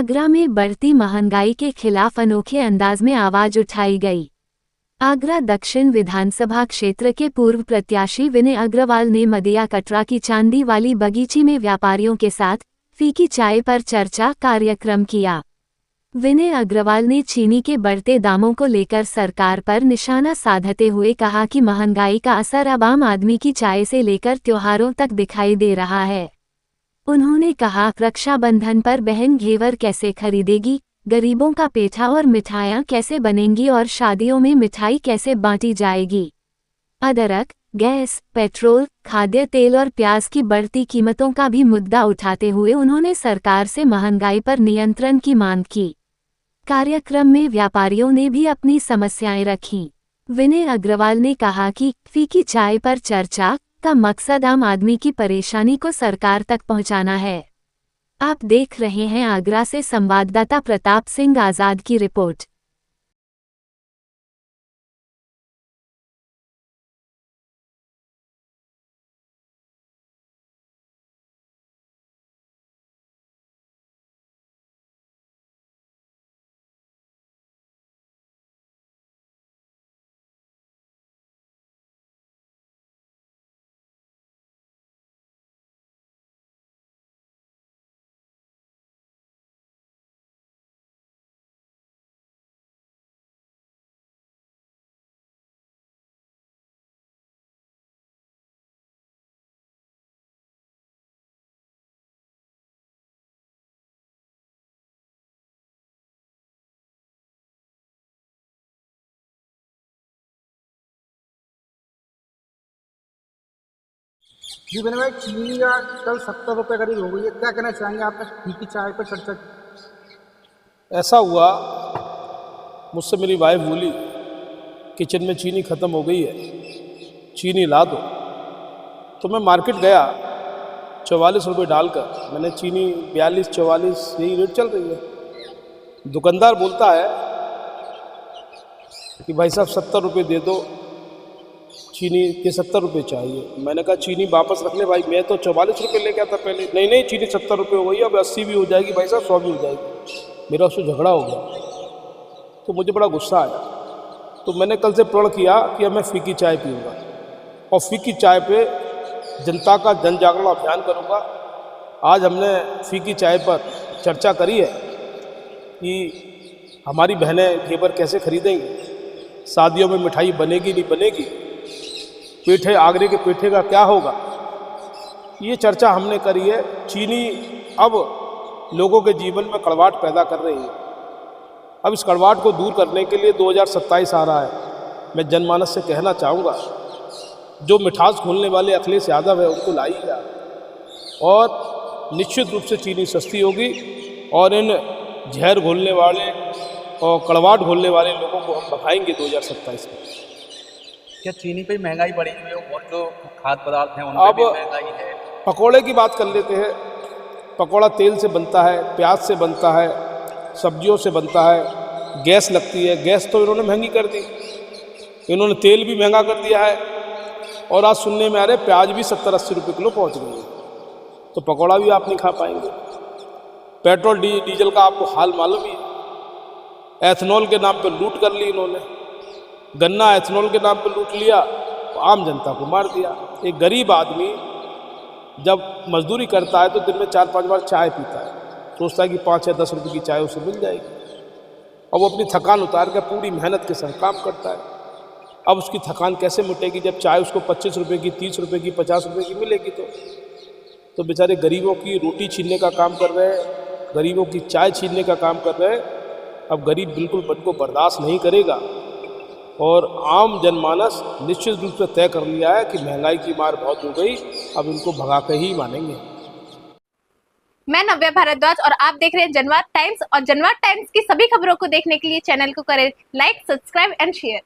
आगरा में बढ़ती महंगाई के खिलाफ अनोखे अंदाज में आवाज उठाई गई। आगरा दक्षिण विधानसभा क्षेत्र के पूर्व प्रत्याशी विनय अग्रवाल ने मदिया कटरा की चांदी वाली बगीची में व्यापारियों के साथ फीकी चाय पर चर्चा कार्यक्रम किया। विनय अग्रवाल ने चीनी के बढ़ते दामों को लेकर सरकार पर निशाना साधते हुए कहा कि महंगाई का असर अब आम आदमी की चाय से लेकर त्योहारों तक दिखाई दे रहा है। उन्होंने कहा, रक्षाबंधन पर बहन घेवर कैसे खरीदेगी, गरीबों का पेठा और मिठाइयाँ कैसे बनेंगी और शादियों में मिठाई कैसे बांटी जाएगी। अदरक, गैस, पेट्रोल, खाद्य तेल और प्याज की बढ़ती कीमतों का भी मुद्दा उठाते हुए उन्होंने सरकार से महंगाई पर नियंत्रण की मांग की। कार्यक्रम में व्यापारियों ने भी अपनी समस्याएं रखीं। विनय अग्रवाल ने कहा कि फीकी चाय पर चर्चा का मकसद आम आदमी की परेशानी को सरकार तक पहुंचाना है। आप देख रहे हैं आगरा से संवाददाता प्रताप सिंह आजाद की रिपोर्ट। जी मैंने भाई चीनी का कल 70 रुपये करीब हो गई है, क्या कहना चाहेंगे आप फीकी चाय पर चर्चा की? ऐसा हुआ, मुझसे मेरी वाइफ बोली किचन में चीनी ख़त्म हो गई है, चीनी ला दो। तो मैं मार्केट गया, 44 रुपये डालकर मैंने चीनी 42-44 यही रेट चल रही है। दुकानदार बोलता है कि भाई साहब 70 रुपये दे दो, चीनी के 70 रुपये चाहिए। मैंने कहा चीनी वापस रख ले भाई, मैं तो 44 रुपये लेके आता पहले। नहीं नहीं, चीनी 70 रुपये हो गई, अब 80 भी हो जाएगी भाई साहब, 100 भी हो जाएगी। मेरा उससे झगड़ा हो गया, तो मुझे बड़ा गुस्सा आया। तो मैंने कल से प्रण किया कि अब मैं फीकी चाय पीऊँगा और फीकी चाय पे जनता का जन जागरण अभियान करूँगा। आज हमने फीकी चाय पर चर्चा करी है कि हमारी बहनें घेवर कैसे खरीदेंगी, शादियों में मिठाई बनेगी नहीं बनेगी, पेठे आगरे के पेठे का क्या होगा, ये चर्चा हमने करी है। चीनी अब लोगों के जीवन में कड़वाहट पैदा कर रही है। अब इस कड़वाहट को दूर करने के लिए 2027 आ रहा है। मैं जनमानस से कहना चाहूँगा, जो मिठास घोलने वाले अखिलेश यादव है उनको लाइएगा और निश्चित रूप से चीनी सस्ती होगी और इन जहर घोलने वाले और कड़वाहट घोलने वाले लोगों को हम भगाएंगे 2027 में। क्या चीनी पे महंगाई बढ़ी हुई है और जो खाद्य पदार्थ हैं उन पे भी महंगाई है? पकोड़े की बात कर लेते हैं। पकोड़ा तेल से बनता है, प्याज से बनता है, सब्जियों से बनता है, गैस लगती है। गैस तो इन्होंने महंगी कर दी, इन्होंने तेल भी महंगा कर दिया है और आज सुनने में आ रहे प्याज भी 70-80 रुपये किलो पहुँच गई है। तो पकोड़ा भी आप नहीं खा पाएंगे। पेट्रोल डीजल का आपको हाल मालूम ही है। एथनॉल के नाम पर लूट कर ली इन्होंने, गन्ना एथनॉल के नाम पर लूट लिया, तो आम जनता को मार दिया। एक गरीब आदमी जब मजदूरी करता है तो दिन में 4-5 बार चाय पीता है, सोचता है कि 5 या 10 रुपये की चाय उसे मिल जाएगी और वो अपनी थकान उतार कर पूरी मेहनत के साथ काम करता है। अब उसकी थकान कैसे मिटेगी जब चाय उसको 25 रुपये की, 30 रुपये की, 50 रुपये की मिलेगी? तो बेचारे गरीबों की रोटी छीनने का काम कर रहे हैं, गरीबों की चाय छीनने का काम कर रहे हैं। अब गरीब बिल्कुल मन को बर्दाश्त नहीं करेगा और आम जनमानस निश्चित रूप से तय कर लिया है कि महंगाई की मार बहुत हो गई, अब इनको भगा के ही मानेंगे। मैं नव्या भारद्वाज और आप देख रहे हैं जनवाद टाइम्स, और जनवाद टाइम्स की सभी खबरों को देखने के लिए चैनल को करें लाइक, सब्सक्राइब एंड शेयर।